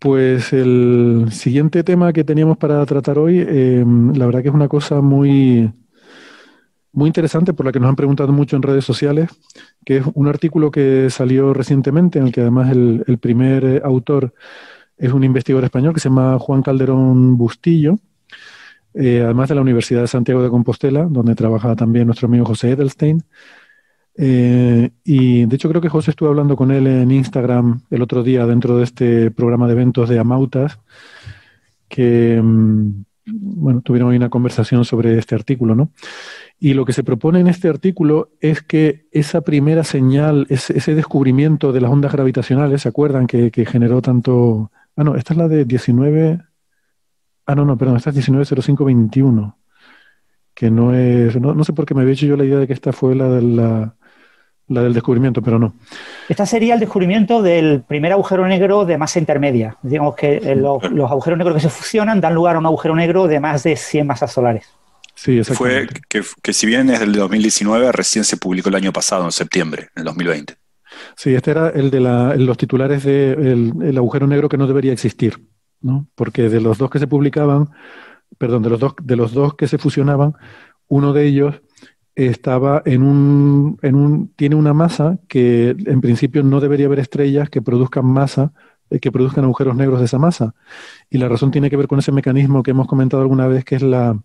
Pues el siguiente tema que teníamos para tratar hoy, la verdad que es una cosa muy interesante por la que nos han preguntado mucho en redes sociales, que es un artículo que salió recientemente, en el que además el primer autor es un investigador español que se llama Juan Calderón Bustillo, además de la Universidad de Santiago de Compostela, donde trabaja también nuestro amigo José Edelstein. Y de hecho creo que José estuvo hablando con él en Instagram el otro día dentro de este programa de eventos de Amautas, que bueno, tuvieron ahí una conversación sobre este artículo, ¿no? Y lo que se propone en este artículo es que esa primera señal, ese descubrimiento de las ondas gravitacionales, ¿se acuerdan que generó tanto... Ah, no, esta es la de 19... Ah, no, no, perdón, esta es 190521, que no es... No, no sé por qué me había hecho yo la idea de que esta fue la del descubrimiento, pero no. Esta sería el descubrimiento del primer agujero negro de masa intermedia. Digamos que los agujeros negros que se fusionan dan lugar a un agujero negro de más de 100 masas solares. Sí, Fue exactamente. que si bien es del 2019, recién se publicó el año pasado, en septiembre, en el 2020. Sí, este era el de los titulares de el agujero negro que no debería existir, ¿no? Porque de los dos que se publicaban, perdón, de los dos que se fusionaban, uno de ellos estaba tiene una masa que en principio no debería haber estrellas que produzcan masa, que produzcan agujeros negros de esa masa. Y la razón tiene que ver con ese mecanismo que hemos comentado alguna vez, que es la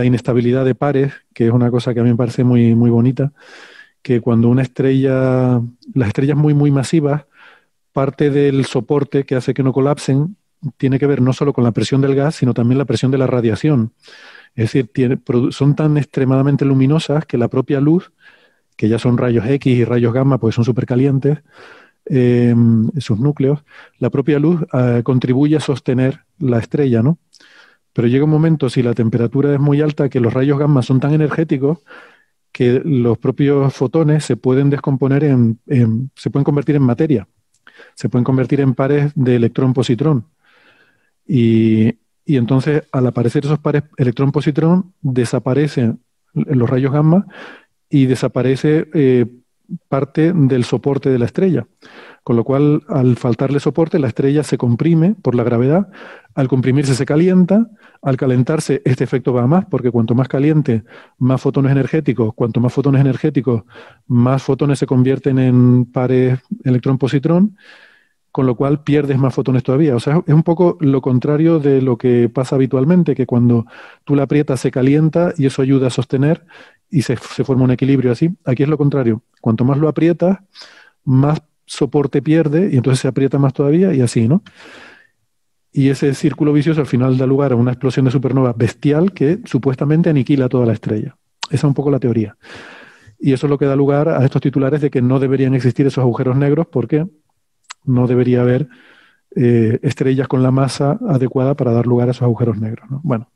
inestabilidad de pares, que es una cosa que a mí me parece muy, muy bonita, que cuando las estrellas muy masivas, parte del soporte que hace que no colapsen tiene que ver no solo con la presión del gas, sino también la presión de la radiación. Es decir, son tan extremadamente luminosas que la propia luz, que ya son rayos X y rayos gamma, pues son supercalientes, sus núcleos, la propia luz contribuye a sostener la estrella, ¿no? Pero llega un momento, si la temperatura es muy alta, que los rayos gamma son tan energéticos que los propios fotones se pueden descomponer se pueden convertir en materia, se pueden convertir en pares de electrón-positrón. Y, y entonces, al aparecer esos pares electrón-positrón, desaparecen los rayos gamma y desaparece parte del soporte de la estrella. Con lo cual, al faltarle soporte, la estrella se comprime por la gravedad. Al comprimirse se calienta. Al calentarse, este efecto va a más, porque cuanto más caliente, más fotones energéticos. Cuanto más fotones energéticos, más fotones se convierten en pares electrón-positrón, con lo cual pierdes más fotones todavía. O sea, es un poco lo contrario de lo que pasa habitualmente, que cuando tú la aprietas se calienta y eso ayuda a sostener y se forma un equilibrio así. Aquí es lo contrario. Cuanto más lo aprietas, más soporte pierde y entonces se aprieta más todavía y así, ¿no? Y ese círculo vicioso al final da lugar a una explosión de supernova bestial que supuestamente aniquila toda la estrella. Esa es un poco la teoría. Y eso es lo que da lugar a estos titulares de que no deberían existir esos agujeros negros porque no debería haber estrellas con la masa adecuada para dar lugar a esos agujeros negros, ¿no? Bueno,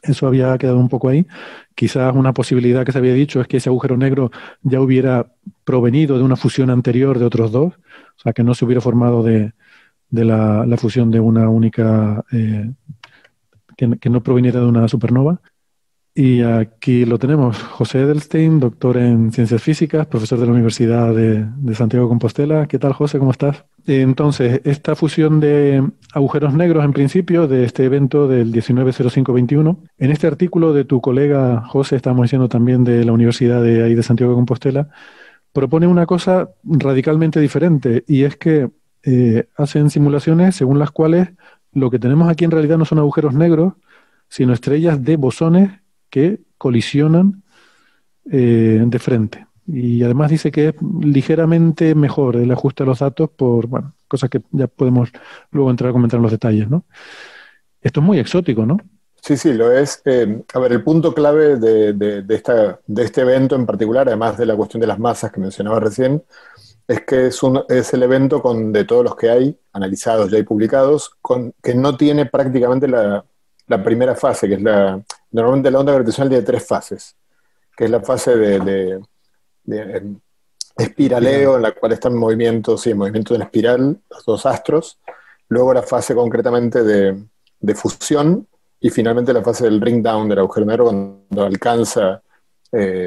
eso había quedado un poco ahí. Quizás una posibilidad que se había dicho es que ese agujero negro ya hubiera provenido de una fusión anterior de otros dos, o sea, que no se hubiera formado de la fusión de una única, que no proviniera de una supernova. Y aquí lo tenemos, José Edelstein, doctor en ciencias físicas, profesor de la Universidad de Santiago de Compostela. ¿Qué tal, José? ¿Cómo estás? Entonces, esta fusión de agujeros negros, en principio, de este evento del 190521, en este artículo de tu colega José, estamos diciendo también de la Universidad de ahí de Santiago de Compostela, propone una cosa radicalmente diferente, y es que hacen simulaciones según las cuales lo que tenemos aquí en realidad no son agujeros negros, sino estrellas de bosones que colisionan de frente. Y además dice que es ligeramente mejor el ajuste a los datos por, bueno, cosas que ya podemos luego entrar a comentar en los detalles, ¿no? Esto es muy exótico, ¿no? Sí, sí, lo es. A ver, el punto clave de este evento en particular, además de la cuestión de las masas que mencionaba recién, es que es el evento de todos los que hay analizados ya y publicados, que no tiene prácticamente la primera fase, que es normalmente la onda gravitacional tiene tres fases, que es la fase de espiraleo, en la cual están en movimiento, sí, en movimiento en espiral, los dos astros, luego la fase concretamente de fusión, y finalmente la fase del ring down del agujero negro cuando alcanza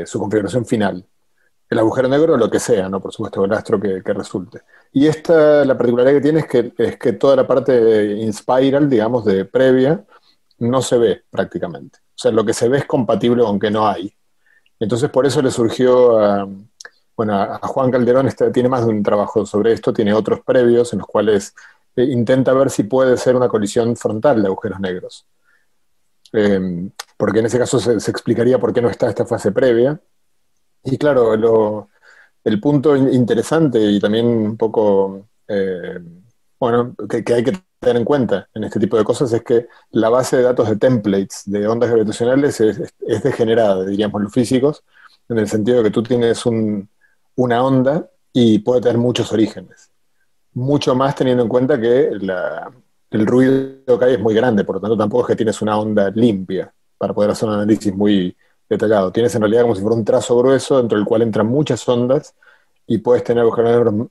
su configuración final. el agujero negro o lo que sea, ¿no? Por supuesto, el astro que resulte. Y la particularidad que tiene es que toda la parte in spiral, digamos, de previa, no se ve prácticamente. O sea, lo que se ve es compatible con que no hay. Entonces, por eso le surgió a Juan Calderón, tiene más de un trabajo sobre esto, tiene otros previos en los cuales intenta ver si puede ser una colisión frontal de agujeros negros. Porque en ese caso se explicaría por qué no está esta fase previa. Y claro, el punto interesante y también un poco, que hay que tener en cuenta en este tipo de cosas es que la base de datos de templates de ondas gravitacionales es degenerada, diríamos los físicos, en el sentido de que tú tienes una onda y puede tener muchos orígenes. Mucho más teniendo en cuenta que el ruido que hay es muy grande, por lo tanto tampoco es que tienes una onda limpia para poder hacer un análisis muy detallado. Tienes en realidad como si fuera un trazo grueso dentro del cual entran muchas ondas y puedes tener agujeros negros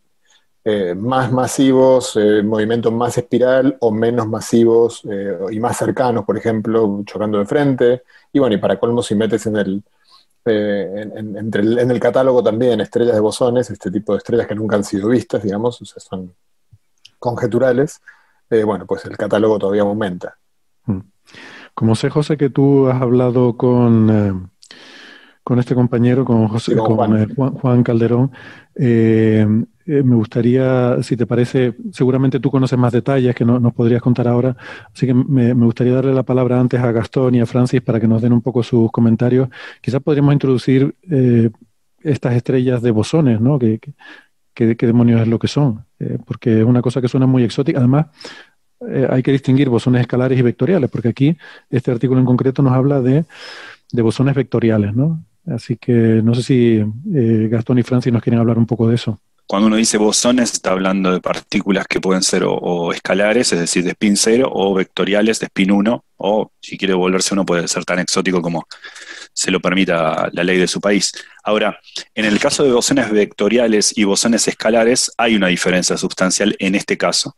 más masivos, movimiento más espiral o menos masivos y más cercanos, por ejemplo, chocando de frente. Y bueno, y para colmo si metes en el catálogo también estrellas de bosones, este tipo de estrellas que nunca han sido vistas, digamos, o sea, son conjeturales, pues el catálogo todavía aumenta. Como sé, José, que tú has hablado con este compañero, con Juan Calderón, me gustaría, si te parece, seguramente tú conoces más detalles que nos podrías contar ahora, así que me gustaría darle la palabra antes a Gastón y a Francis para que nos den un poco sus comentarios. Quizás podríamos introducir estas estrellas de bosones, ¿no? ¿Qué demonios es lo que son? Porque es una cosa que suena muy exótica. Además, hay que distinguir bosones escalares y vectoriales, porque aquí este artículo en concreto nos habla de bosones vectoriales, ¿no? Así que no sé si Gastón y Francis nos quieren hablar un poco de eso. Cuando uno dice bosones, está hablando de partículas que pueden ser o escalares, es decir, de spin 0, o vectoriales de spin 1, o si quiere volverse uno puede ser tan exótico como se lo permita la ley de su país. Ahora, en el caso de bosones vectoriales y bosones escalares, hay una diferencia sustancial en este caso,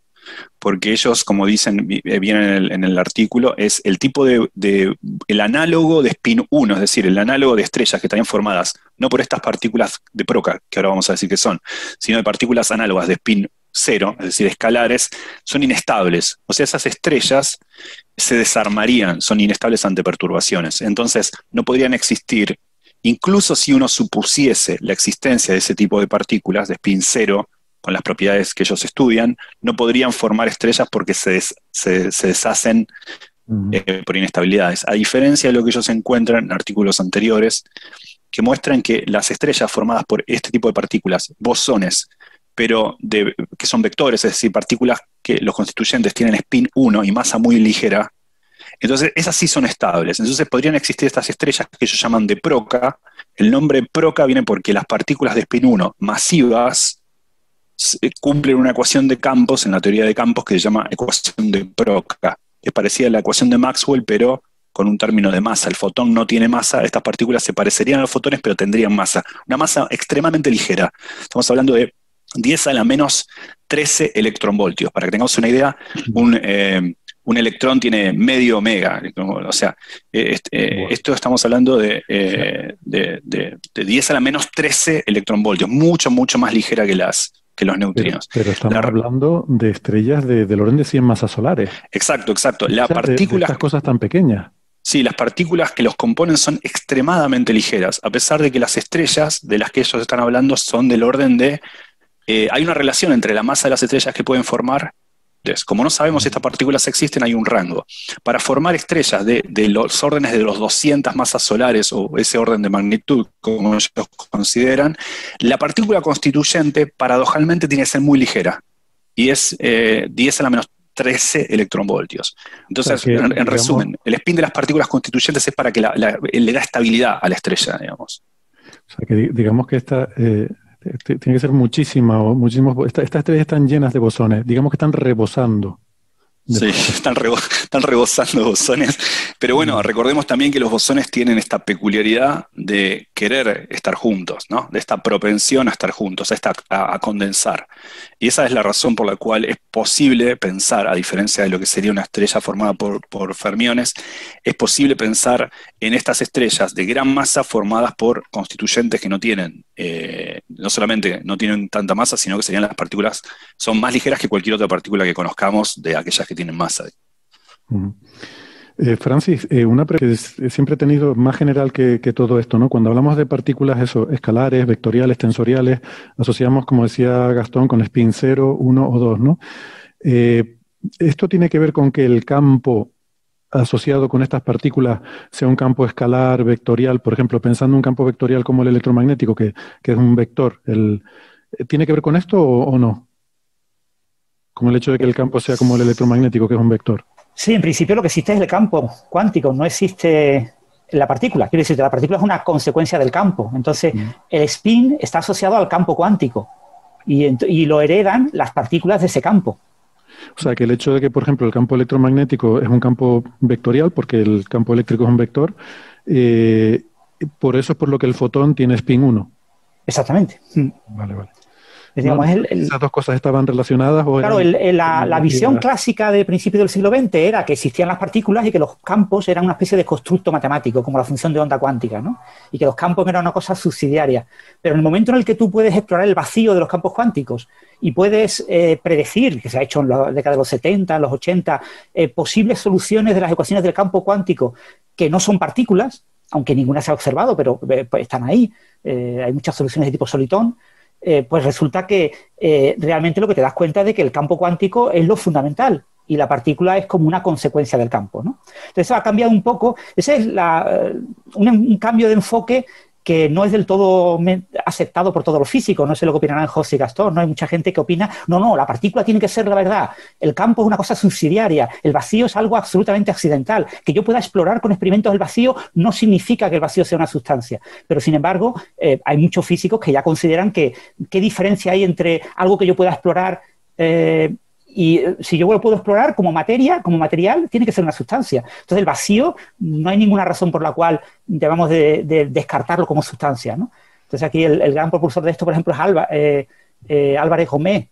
porque ellos, como dicen bien en el artículo, es el tipo el análogo de spin 1, es decir, el análogo de estrellas que están formadas no por estas partículas de Proca, que ahora vamos a decir que son, sino de partículas análogas de spin 0, es decir, escalares, son inestables. O sea, esas estrellas se desarmarían, son inestables ante perturbaciones. Entonces, no podrían existir, incluso si uno supusiese la existencia de ese tipo de partículas de spin 0, con las propiedades que ellos estudian, no podrían formar estrellas porque se deshacen por inestabilidades. A diferencia de lo que ellos encuentran en artículos anteriores, que muestran que las estrellas formadas por este tipo de partículas, bosones, pero que son vectores, es decir, partículas que los constituyentes tienen spin 1 y masa muy ligera, entonces esas sí son estables. Entonces podrían existir estas estrellas que ellos llaman de Proca. El nombre Proca viene porque las partículas de spin 1 masivas cumplen una ecuación de campos en la teoría de campos que se llama ecuación de Proca. Es parecida a la ecuación de Maxwell, pero con un término de masa. El fotón no tiene masa, estas partículas se parecerían a los fotones, pero tendrían masa. Una masa extremadamente ligera. Estamos hablando de 10 a la menos 13 electronvoltios. Para que tengamos una idea, un electrón tiene medio mega. O sea, esto estamos hablando de 10 a la menos 13 electronvoltios. Mucho, mucho más ligera que los neutrinos. Pero estamos hablando de estrellas del orden de 100 masas solares. Exacto. La partícula, de estas cosas tan pequeñas. Sí, las partículas que los componen son extremadamente ligeras, a pesar de que las estrellas de las que ellos están hablando son del orden de... hay una relación entre la masa de las estrellas que pueden formar. Entonces, como no sabemos si estas partículas existen, hay un rango. Para formar estrellas de los órdenes de los 200 masas solares, o ese orden de magnitud, como ellos consideran, la partícula constituyente, paradojalmente, tiene que ser muy ligera. Y es 10 a la menos 13 electronvoltios. Entonces, o sea que, en resumen, el spin de las partículas constituyentes es para que le da estabilidad a la estrella, digamos. O sea, que digamos que esta... tiene que ser muchísimos. Estas estrellas están llenas de bosones, digamos que están rebosando. Sí, están rebosando bosones. Pero bueno, recordemos también que los bosones tienen esta peculiaridad de querer estar juntos, ¿no? De esta propensión a estar juntos, a condensar. Y esa es la razón por la cual es posible pensar, a diferencia de lo que sería una estrella formada por fermiones, es posible pensar en estas estrellas de gran masa formadas por constituyentes que no tienen, no solamente no tienen tanta masa, sino que serían las partículas, son más ligeras que cualquier otra partícula que conozcamos de aquellas que tienen masa. Francis, una pregunta que siempre he tenido más general que todo esto, ¿no? Cuando hablamos de partículas escalares, vectoriales, tensoriales, asociamos, como decía Gastón, con spin 0, 1 o 2, ¿no? ¿Esto tiene que ver con que el campo asociado con estas partículas sea un campo escalar, vectorial? Por ejemplo, pensando en un campo vectorial como el electromagnético, que es un vector, ¿tiene que ver con esto o no? Con el hecho de que el campo sea como el electromagnético, que es un vector. Sí, en principio lo que existe es el campo cuántico, no existe la partícula. Quiero decir, la partícula es una consecuencia del campo. Entonces, el spin está asociado al campo cuántico y lo heredan las partículas de ese campo. O sea, que el hecho de que, por ejemplo, el campo electromagnético es un campo vectorial, porque el campo eléctrico es un vector, por eso es por lo que el fotón tiene spin 1. Exactamente. Vale. Digamos, no, ¿esas dos cosas estaban relacionadas? Claro, la visión clásica de principios del siglo XX era que existían las partículas y que los campos eran una especie de constructo matemático, como la función de onda cuántica, ¿no? Y que los campos eran una cosa subsidiaria. Pero en el momento en el que tú puedes explorar el vacío de los campos cuánticos y puedes predecir, que se ha hecho en la década de los 70, en los 80, posibles soluciones de las ecuaciones del campo cuántico que no son partículas, aunque ninguna se ha observado, pero pues están ahí. Hay muchas soluciones de tipo solitón. Pues resulta que realmente lo que te das cuenta es de que el campo cuántico es lo fundamental y la partícula es como una consecuencia del campo, ¿no? Entonces eso ha cambiado un poco. Ese es un cambio de enfoque que no es del todo aceptado por todos los físicos. No sé lo que opinarán José y Gastón, ¿no? Hay mucha gente que opina, no, la partícula tiene que ser la verdad, el campo es una cosa subsidiaria, el vacío es algo absolutamente accidental. Que yo pueda explorar con experimentos el vacío no significa que el vacío sea una sustancia. Pero, sin embargo, hay muchos físicos que ya consideran que qué diferencia hay entre algo que yo pueda explorar y si yo lo puedo explorar como materia, como material, tiene que ser una sustancia. Entonces, el vacío, no hay ninguna razón por la cual debamos de descartarlo como sustancia, ¿no? Entonces, aquí el gran propulsor de esto, por ejemplo, es Álvarez Gómez,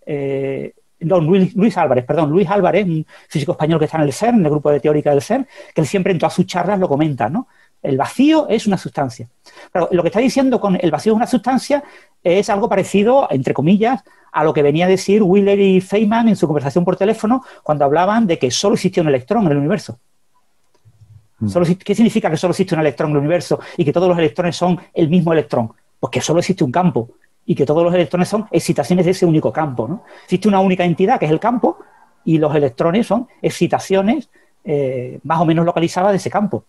Luis Álvarez, un físico español que está en el CERN, en el grupo de teórica del CERN, que él siempre en todas sus charlas lo comenta, ¿no? El vacío es una sustancia. Pero lo que está diciendo con el vacío es una sustancia es algo parecido, entre comillas, a lo que venía a decir Wheeler y Feynman en su conversación por teléfono cuando hablaban de que solo existía un electrón en el universo. ¿Qué significa que solo existe un electrón en el universo y que todos los electrones son el mismo electrón? Pues que solo existe un campo y que todos los electrones son excitaciones de ese único campo, ¿no? Existe una única entidad que es el campo y los electrones son excitaciones más o menos localizadas de ese campo.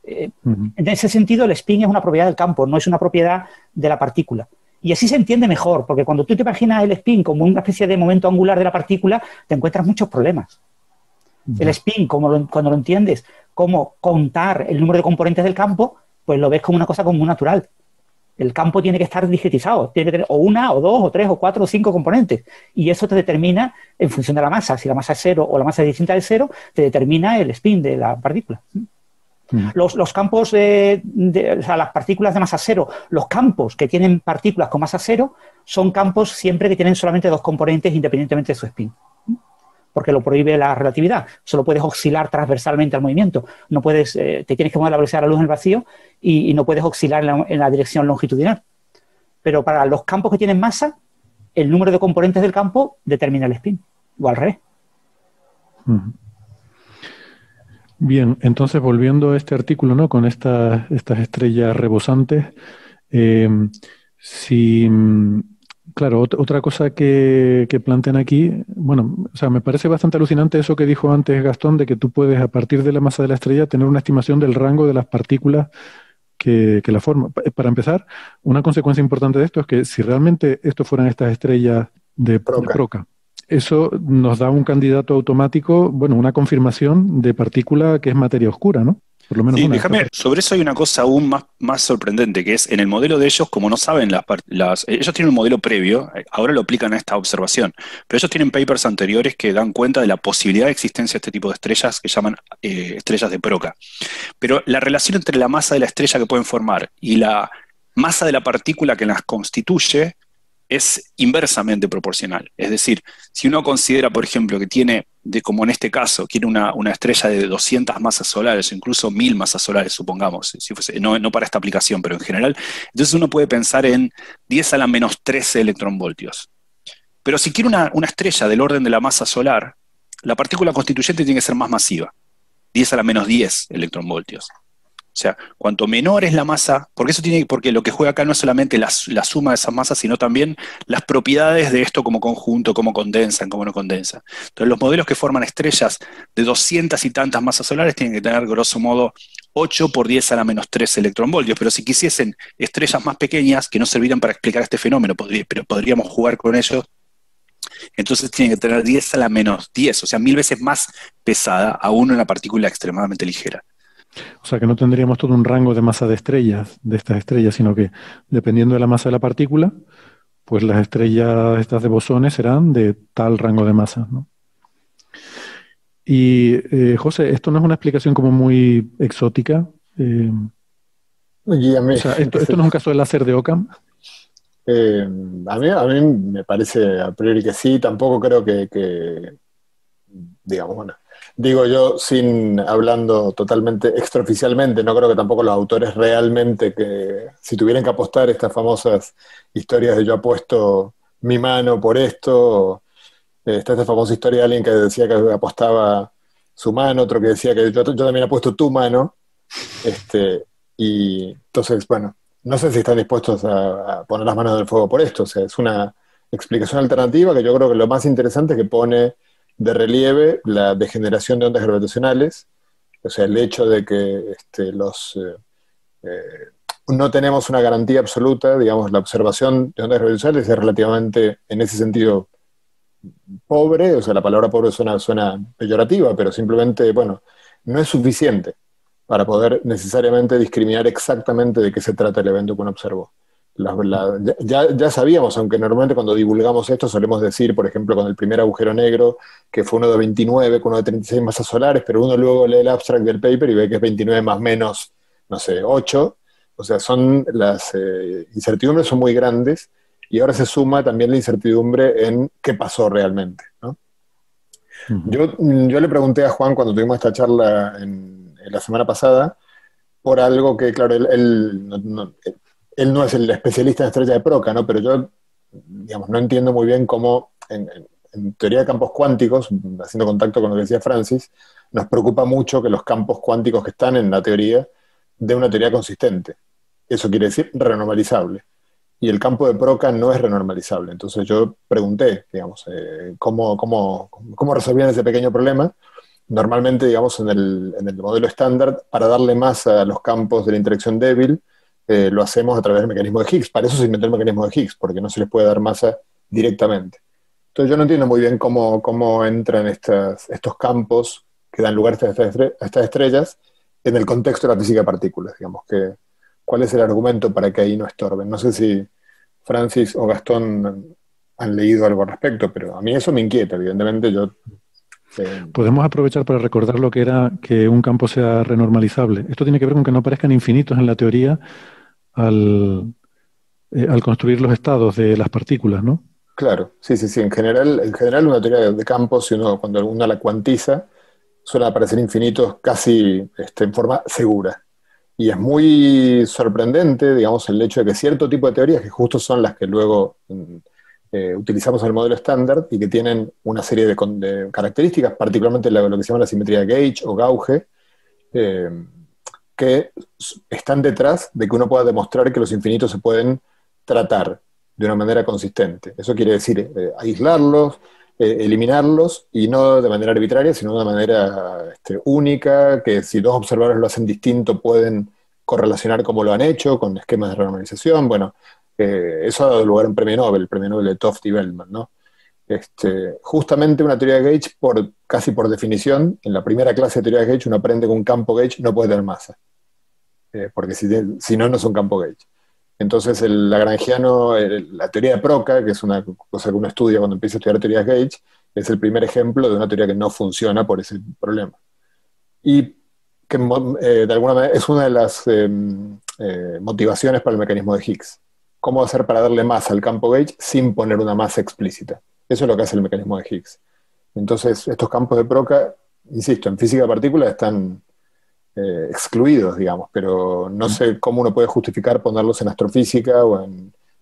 En ese sentido, el spin es una propiedad del campo, no es una propiedad de la partícula. Y así se entiende mejor, porque cuando tú te imaginas el spin como una especie de momento angular de la partícula, te encuentras muchos problemas. El spin, cuando lo entiendes, como contar el número de componentes del campo, pues lo ves como una cosa como natural. El campo tiene que estar discretizado, tiene que tener o una, o dos, o tres, o cuatro, o cinco componentes. Y eso te determina, en función de la masa, si la masa es cero o la masa es distinta de cero, te determina el spin de la partícula. Los campos, o sea, las partículas de masa cero, los campos que tienen partículas con masa cero, son campos siempre que tienen solamente dos componentes independientemente de su spin. Porque lo prohíbe la relatividad. Solo puedes oscilar transversalmente al movimiento. No puedes, te tienes que mover la velocidad de la luz en el vacío y no puedes oscilar en la dirección longitudinal. Pero para los campos que tienen masa, el número de componentes del campo determina el spin. O al revés. Bien, entonces volviendo a este artículo, ¿no? Con estas estrellas rebosantes, claro, otra cosa que plantean aquí, bueno, o sea, me parece bastante alucinante eso que dijo antes Gastón, de que tú puedes, a partir de la masa de la estrella, tener una estimación del rango de las partículas que la forman. Para empezar, una consecuencia importante de esto es que si realmente esto fueran estas estrellas de Broca, eso nos da un candidato automático, bueno, una confirmación de partícula que es materia oscura, ¿no? Por lo menos Sí, una. déjame, sobre eso hay una cosa aún más sorprendente, que es en el modelo de ellos, como no saben ellos tienen un modelo previo, ahora lo aplican a esta observación, pero ellos tienen papers anteriores que dan cuenta de la posibilidad de existencia de este tipo de estrellas que llaman estrellas de Broca. Pero la relación entre la masa de la estrella que pueden formar y la masa de la partícula que las constituye es inversamente proporcional. Es decir, si uno considera, por ejemplo, que tiene, como en este caso, tiene una estrella de 200 masas solares, o incluso 1000 masas solares, supongamos, si fuese, no para esta aplicación, pero en general, entonces uno puede pensar en 10 a la menos 13 electronvoltios. Pero si quiere una estrella del orden de la masa solar, la partícula constituyente tiene que ser más masiva, 10 a la menos 10 electronvoltios. O sea, cuanto menor es la masa, porque lo que juega acá no es solamente la suma de esas masas, sino también las propiedades de esto como conjunto, cómo condensan, cómo no condensan. Entonces, los modelos que forman estrellas de 200 y tantas masas solares tienen que tener, grosso modo, 8 por 10 a la menos 3 electronvoltios. Pero si quisiesen estrellas más pequeñas, que no servirían para explicar este fenómeno, pero podríamos jugar con ellos, entonces tienen que tener 10 a la menos 10, o sea, 1000 veces más pesada, aún una partícula extremadamente ligera. O sea que no tendríamos todo un rango de masa de estrellas, de estas estrellas, sino que dependiendo de la masa de la partícula, pues las estrellas estas de bosones serán de tal rango de masa, ¿no? Y José, esto no es una explicación como muy exótica. Y a mí, O sea, esto no es un caso de láser de Occam. a mí me parece a priori que sí, tampoco creo digamos, bueno, digo yo hablando totalmente extraoficialmente, no creo que tampoco los autores realmente que, si tuvieran que apostar estas famosas historias de yo apuesto mi mano por esto, está esta famosa historia de alguien que decía que apostaba su mano, otro que decía que yo también apuesto tu mano, y entonces, bueno, no sé si están dispuestos a poner las manos en el fuego por esto, o sea, es una explicación alternativa que yo creo que lo más interesante es que pone de relieve la degeneración de ondas gravitacionales, o sea, el hecho de que no tenemos una garantía absoluta, digamos, la observación de ondas gravitacionales es relativamente, en ese sentido, pobre, o sea, la palabra pobre suena peyorativa, pero simplemente, bueno, no es suficiente para poder necesariamente discriminar exactamente de qué se trata el evento que uno observó. Ya sabíamos, aunque normalmente cuando divulgamos esto solemos decir, por ejemplo, con el primer agujero negro, que fue uno de 29 con uno de 36 masas solares, pero uno luego lee el abstract del paper y ve que es 29 más menos, no sé, 8. O sea, las incertidumbres son muy grandes y ahora se suma también la incertidumbre en qué pasó realmente, ¿no? Yo le pregunté a Juan cuando tuvimos esta charla en la semana pasada por algo que, claro, él no es el especialista en estrella de Broca, ¿no? Pero yo, digamos, no entiendo muy bien cómo, en teoría de campos cuánticos, haciendo contacto con lo que decía Francis, nos preocupa mucho que los campos cuánticos que están en la teoría de una teoría consistente. Eso quiere decir renormalizable. Y el campo de Broca no es renormalizable. Entonces yo pregunté, digamos, cómo resolvían ese pequeño problema. Normalmente, digamos, en el modelo estándar, para darle masa a los campos de la interacción débil, lo hacemos a través del mecanismo de Higgs. Para eso se inventó el mecanismo de Higgs, porque no se les puede dar masa directamente. Entonces yo no entiendo muy bien cómo entran estos campos que dan lugar a estas estrellas en el contexto de la física de partículas, digamos, cuál es el argumento para que ahí no estorben. No sé si Francis o Gastón han leído algo al respecto, pero a mí eso me inquieta, evidentemente. Podemos aprovechar para recordar lo que era que un campo sea renormalizable. Esto tiene que ver con que no parezcan infinitos en la teoría al construir los estados de las partículas, ¿no? Claro, sí. En general una teoría de campos, cuando uno la cuantiza, suelen aparecer infinitos casi en forma segura. Y es muy sorprendente, digamos, el hecho de que cierto tipo de teorías, que justo son las que luego utilizamos en el modelo estándar y que tienen una serie de características, particularmente lo que se llama la simetría de Gauge o Gauge, que están detrás de que uno pueda demostrar que los infinitos se pueden tratar de una manera consistente. Eso quiere decir aislarlos, eliminarlos, y no de manera arbitraria, sino de una manera única, que si dos observadores lo hacen distinto pueden correlacionar como lo han hecho, con esquemas de renormalización. Bueno, eso ha dado lugar a un premio Nobel, el premio Nobel de Tofte y Bellman, ¿no? Justamente una teoría de gauge, casi por definición, en la primera clase de teoría de gauge uno aprende que un campo gauge no puede tener masa, porque si no, no es un campo gauge. Entonces el lagrangiano, la teoría de Proca, que es una cosa que uno estudia cuando empieza a estudiar teorías gauge, es el primer ejemplo de una teoría que no funciona por ese problema. Y que de alguna manera es una de las motivaciones para el mecanismo de Higgs. ¿Cómo hacer para darle masa al campo gauge sin poner una masa explícita? Eso es lo que hace el mecanismo de Higgs. Entonces, estos campos de Proca, insisto, en física de partículas están excluidos, digamos, pero no sé cómo uno puede justificar ponerlos en astrofísica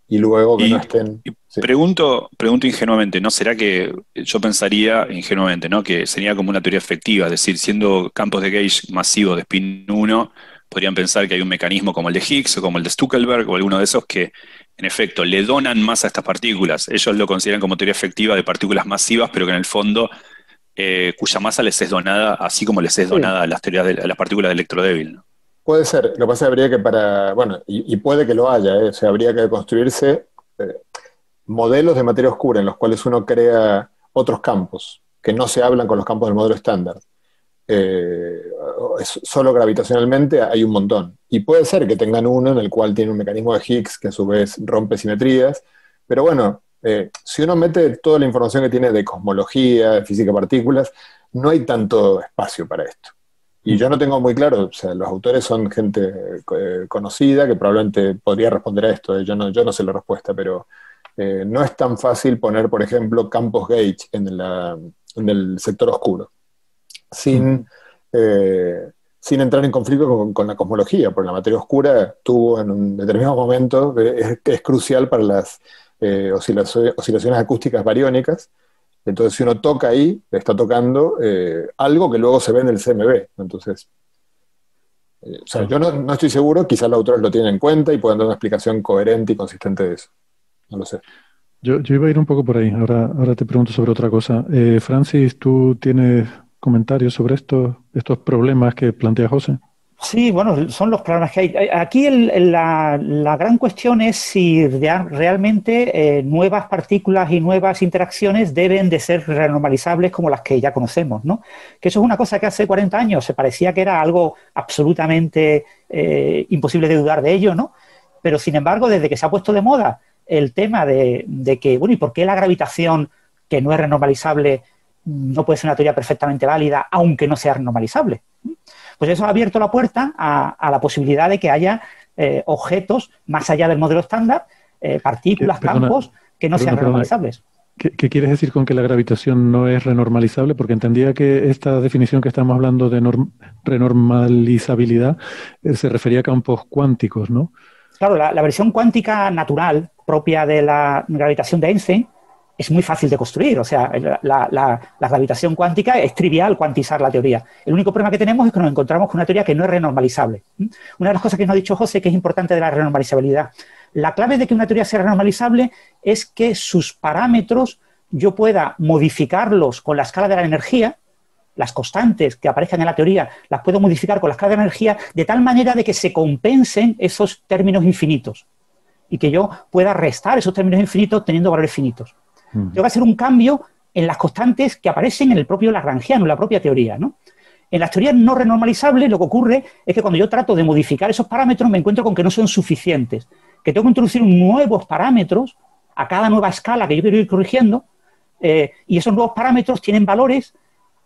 y luego que no estén... Sí. Pregunto ingenuamente, ¿no? ¿Será que yo pensaría ingenuamente, ¿no? Que sería como una teoría efectiva, es decir, siendo campos de gauge masivos de spin 1, podrían pensar que hay un mecanismo como el de Higgs o como el de Stuckelberg o alguno de esos que, en efecto, le donan masa a estas partículas. Ellos lo consideran como teoría efectiva de partículas masivas, pero que en el fondo, cuya masa les es donada, así como les es donada a las las partículas de electrodébil, ¿no? Puede ser, lo que pasa es que habría que bueno, y puede que lo haya, o sea, habría que construirse modelos de materia oscura en los cuales uno crea otros campos que no se hablan con los campos del modelo estándar. Solo gravitacionalmente hay un montón. Y puede ser que tengan uno en el cual tiene un mecanismo de Higgs que a su vez rompe simetrías, pero bueno, si uno mete toda la información que tiene de cosmología, de física de partículas, no hay tanto espacio para esto. Y yo no tengo muy claro, o sea, los autores son gente conocida que probablemente podría responder a esto. Yo no sé la respuesta, pero no es tan fácil poner, por ejemplo, campos gauge en el sector oscuro, sin entrar en conflicto con la cosmología, porque la materia oscura tuvo en un determinado momento, es crucial para las oscilaciones acústicas bariónicas. Entonces, si uno toca ahí, está tocando algo que luego se ve en el CMB. Entonces, o sea, yo no estoy seguro, quizás los autores lo tienen en cuenta y pueden dar una explicación coherente y consistente de eso. No lo sé. Yo iba a ir un poco por ahí. Ahora te pregunto sobre otra cosa. Francis, ¿tú tienes comentarios sobre estos problemas que plantea José? Sí, bueno, son los problemas que hay. Aquí la gran cuestión es si realmente nuevas partículas y nuevas interacciones deben de ser renormalizables como las que ya conocemos, ¿no? Que eso es una cosa que hace 40 años se parecía que era algo absolutamente imposible de dudar de ello, ¿no? Pero, sin embargo, desde que se ha puesto de moda el tema de que, bueno, ¿y por qué la gravitación, que no es renormalizable, no puede ser una teoría perfectamente válida, aunque no sea renormalizable? Pues eso ha abierto la puerta a la posibilidad de que haya objetos más allá del modelo estándar, partículas, campos, que no sean renormalizables. ¿Qué quieres decir con que la gravitación no es renormalizable? Porque entendía que esta definición que estamos hablando de renormalizabilidad se refería a campos cuánticos, ¿no? Claro, la versión cuántica natural propia de la gravitación de Einstein es muy fácil de construir. O sea, la gravitación cuántica es trivial cuantizar la teoría. El único problema que tenemos es que nos encontramos con una teoría que no es renormalizable. Una de las cosas que nos ha dicho José que es importante de la renormalizabilidad. La clave de que una teoría sea renormalizable es que sus parámetros yo pueda modificarlos con la escala de la energía. Las constantes que aparezcan en la teoría las puedo modificar con la escala de energía de tal manera de que se compensen esos términos infinitos y que yo pueda restar esos términos infinitos teniendo valores finitos. Tengo que hacer un cambio en las constantes que aparecen en el propio lagrangiano, en la propia teoría, ¿no? En las teorías no renormalizables lo que ocurre es que cuando yo trato de modificar esos parámetros me encuentro con que no son suficientes, que tengo que introducir nuevos parámetros a cada nueva escala que yo quiero ir corrigiendo y esos nuevos parámetros tienen valores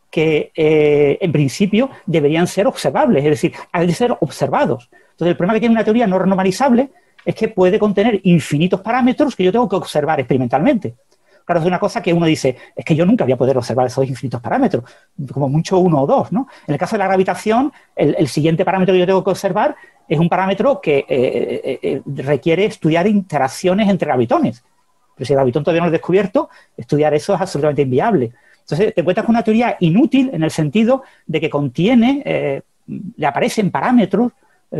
que en principio deberían ser observables, es decir, han de ser observados. Entonces el problema que tiene una teoría no renormalizable es que puede contener infinitos parámetros que yo tengo que observar experimentalmente. Claro, es una cosa que uno dice, es que yo nunca voy a poder observar esos infinitos parámetros, como mucho uno o dos, ¿no? En el caso de la gravitación, el siguiente parámetro que yo tengo que observar es un parámetro que requiere estudiar interacciones entre gravitones. Pero si el gravitón todavía no lo he descubierto, estudiar eso es absolutamente inviable. Entonces, te encuentras con una teoría inútil en el sentido de que contiene, le aparecen parámetros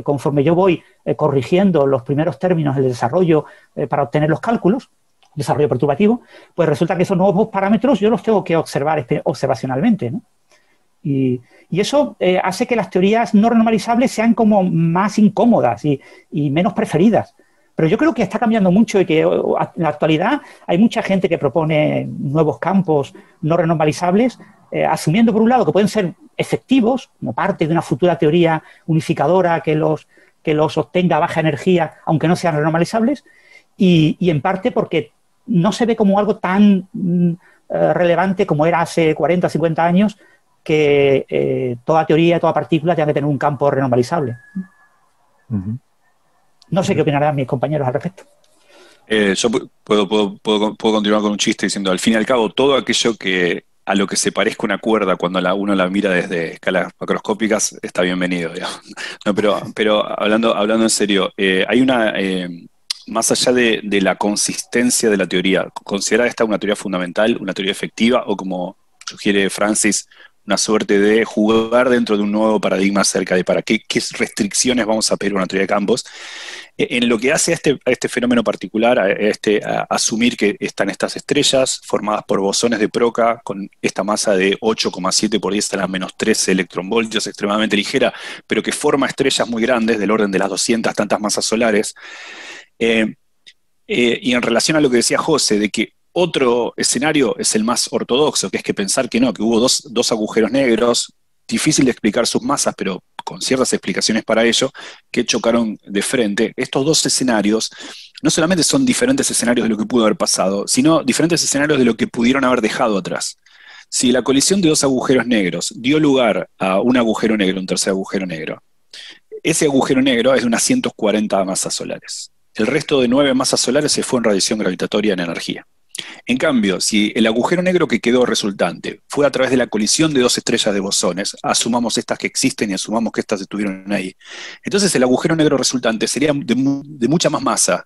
conforme yo voy corrigiendo los primeros términos del desarrollo para obtener los cálculos, desarrollo perturbativo, pues resulta que esos nuevos parámetros yo los tengo que observar observacionalmente, ¿no? Y eso hace que las teorías no renormalizables sean como más incómodas y menos preferidas. Pero yo creo que está cambiando mucho y que en la actualidad hay mucha gente que propone nuevos campos no renormalizables, asumiendo por un lado que pueden ser efectivos, como parte de una futura teoría unificadora que los obtenga a baja energía, aunque no sean renormalizables, y en parte porque no se ve como algo tan relevante como era hace 40 o 50 años, que toda teoría, toda partícula tenga que tener un campo renormalizable. No sé qué opinarán mis compañeros al respecto. Yo puedo continuar con un chiste diciendo, al fin y al cabo, todo aquello que a lo que se parezca una cuerda cuando uno la mira desde escalas macroscópicas está bienvenido, digamos. No, pero hablando en serio, hay una... más allá de la consistencia de la teoría, ¿considera esta una teoría fundamental, una teoría efectiva, o como sugiere Francis, una suerte de jugar dentro de un nuevo paradigma acerca de para qué restricciones vamos a pedir una teoría de campos? En lo que hace a este fenómeno particular, a asumir que están estas estrellas formadas por bosones de Broca con esta masa de 8,7 por 10 a la menos 13 electronvoltios, extremadamente ligera, pero que forma estrellas muy grandes, del orden de las 200 tantas masas solares. Y en relación a lo que decía José, de que otro escenario es el más ortodoxo, que es que pensar que no, que hubo dos agujeros negros, difícil de explicar sus masas, pero con ciertas explicaciones para ello, que chocaron de frente. Estos dos escenarios no solamente son diferentes escenarios de lo que pudo haber pasado, sino diferentes escenarios de lo que pudieron haber dejado atrás. Si la colisión de dos agujeros negros dio lugar a un agujero negro, un tercer agujero negro, ese agujero negro es de unas 140 masas solares. El resto de 9 masas solares se fue en radiación gravitatoria en energía. En cambio, si el agujero negro que quedó resultante fue a través de la colisión de dos estrellas de bosones, asumamos estas que existen y asumamos que estas estuvieron ahí, entonces el agujero negro resultante sería de mucha más masa.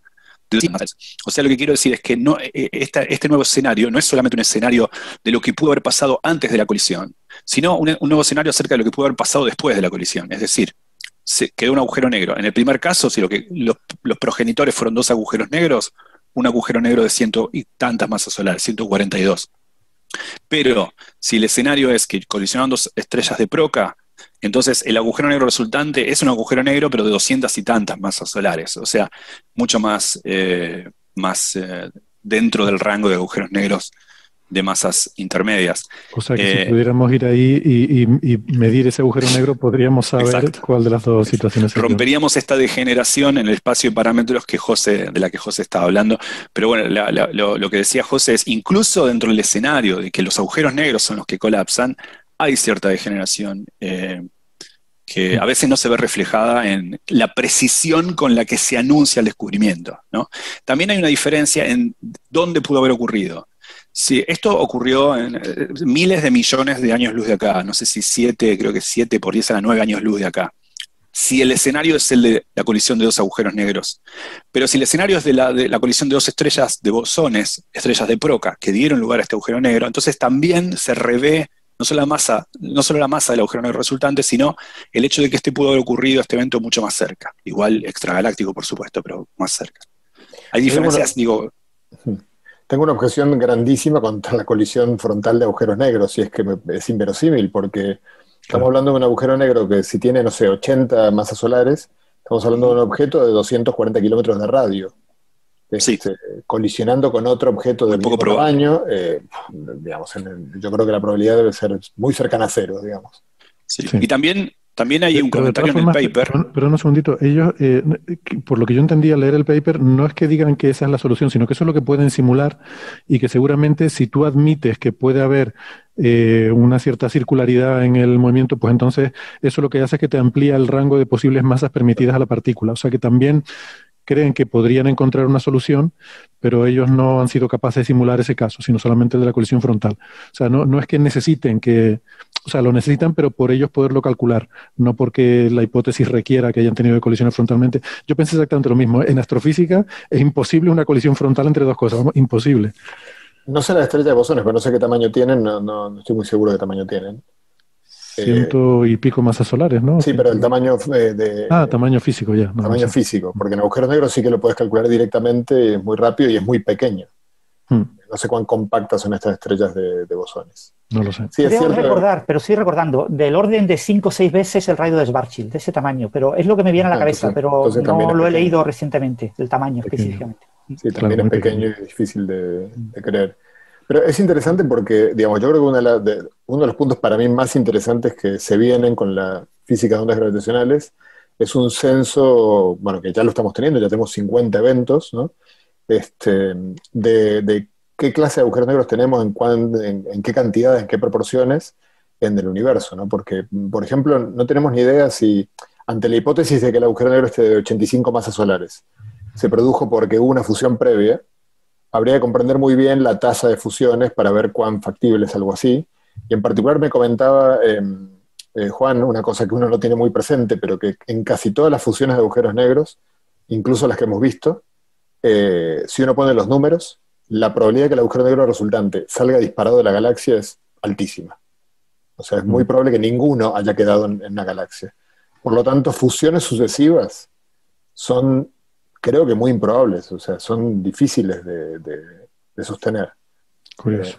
O sea, lo que quiero decir es que este nuevo escenario no es solamente un escenario de lo que pudo haber pasado antes de la colisión, sino un nuevo escenario acerca de lo que pudo haber pasado después de la colisión. Es decir, se quedó un agujero negro. En el primer caso, si los progenitores fueron dos agujeros negros, un agujero negro de ciento y tantas masas solares, 142. Pero si el escenario es que colisionaron dos estrellas de Broca, entonces el agujero negro resultante es un agujero negro, pero de 200 y tantas masas solares. O sea, mucho más dentro del rango de agujeros negros de masas intermedias. O sea que si pudiéramos ir ahí y medir ese agujero negro, podríamos saber exacto. Cuál de las dos situaciones romperíamos esta degeneración en el espacio de parámetros de la que José estaba hablando. Pero bueno, lo que decía José es, incluso dentro del escenario de que los agujeros negros son los que colapsan, hay cierta degeneración que a veces no se ve reflejada en la precisión con la que se anuncia el descubrimiento, ¿no? También hay una diferencia en dónde pudo haber ocurrido. Sí, esto ocurrió en miles de millones de años luz de acá, no sé si creo que 7 por 10 a la 9 años luz de acá. Si el escenario es el de la colisión de dos agujeros negros, pero si el escenario es de la colisión de dos estrellas de bosones, estrellas de Broca, que dieron lugar a este agujero negro, entonces también se revé no solo la masa del agujero negro resultante, sino el hecho de que pudo haber ocurrido este evento mucho más cerca. Igual extragaláctico, por supuesto, pero más cerca. Hay diferencias, Tengo una objeción grandísima contra la colisión frontal de agujeros negros, si es que es inverosímil, porque estamos hablando de un agujero negro que si tiene, no sé, 80 masas solares, estamos hablando de un objeto de 240 kilómetros de radio. Sí. Colisionando con otro objeto del mismo tamaño, digamos, yo creo que la probabilidad debe ser muy cercana a cero, digamos. Sí. Sí. Y también hay un comentario en el paper. Perdón un segundito. Ellos, por lo que yo entendí al leer el paper, no es que digan que esa es la solución, sino que eso es lo que pueden simular y que seguramente si tú admites que puede haber una cierta circularidad en el movimiento, pues entonces eso lo que hace es que te amplía el rango de posibles masas permitidas a la partícula. O sea que también creen que podrían encontrar una solución, pero ellos no han sido capaces de simular ese caso, sino solamente el de la colisión frontal. O sea, no es que necesiten o sea, lo necesitan, pero por ellos poderlo calcular, no porque la hipótesis requiera que hayan tenido colisiones frontalmente. Yo pensé exactamente lo mismo. En astrofísica es imposible una colisión frontal entre dos cosas, vamos, imposible. No sé la estrella de bosones, pero no sé qué tamaño tienen, no estoy muy seguro de qué tamaño tienen. 100 y pico masas solares, ¿no? Sí, pero el tamaño tamaño físico ya. Tamaño físico, porque en agujeros negros sí que lo puedes calcular directamente, es muy rápido y es muy pequeño. No sé cuán compactas son estas estrellas de bosones. No lo sé. Sí, pero estoy recordando, del orden de 5 o 6 veces el radio de Schwarzschild, de ese tamaño, pero es lo que me viene a la cabeza, pero no lo he leído recientemente, el tamaño específicamente. Sí, también es pequeño y difícil de creer. Pero es interesante porque, digamos, yo creo que uno de los puntos para mí más interesantes que se vienen con la física de ondas gravitacionales es un censo, bueno, que ya lo estamos teniendo, ya tenemos 50 eventos, ¿no? De qué clase de agujeros negros tenemos, en qué cantidades, en qué proporciones en el universo, ¿no? Porque, por ejemplo, no tenemos ni idea si, ante la hipótesis de que el agujero negro esté de 85 masas solares, se produjo porque hubo una fusión previa, habría que comprender muy bien la tasa de fusiones para ver cuán factible es algo así. Y en particular me comentaba Juan, una cosa que uno no tiene muy presente, pero que en casi todas las fusiones de agujeros negros, incluso las que hemos visto, si uno pone los números, la probabilidad de que el agujero negro resultante salga disparado de la galaxia es altísima. O sea, es muy probable que ninguno haya quedado en una galaxia. Por lo tanto, fusiones sucesivas son, creo que muy improbables, o sea, son difíciles de sostener. Curioso.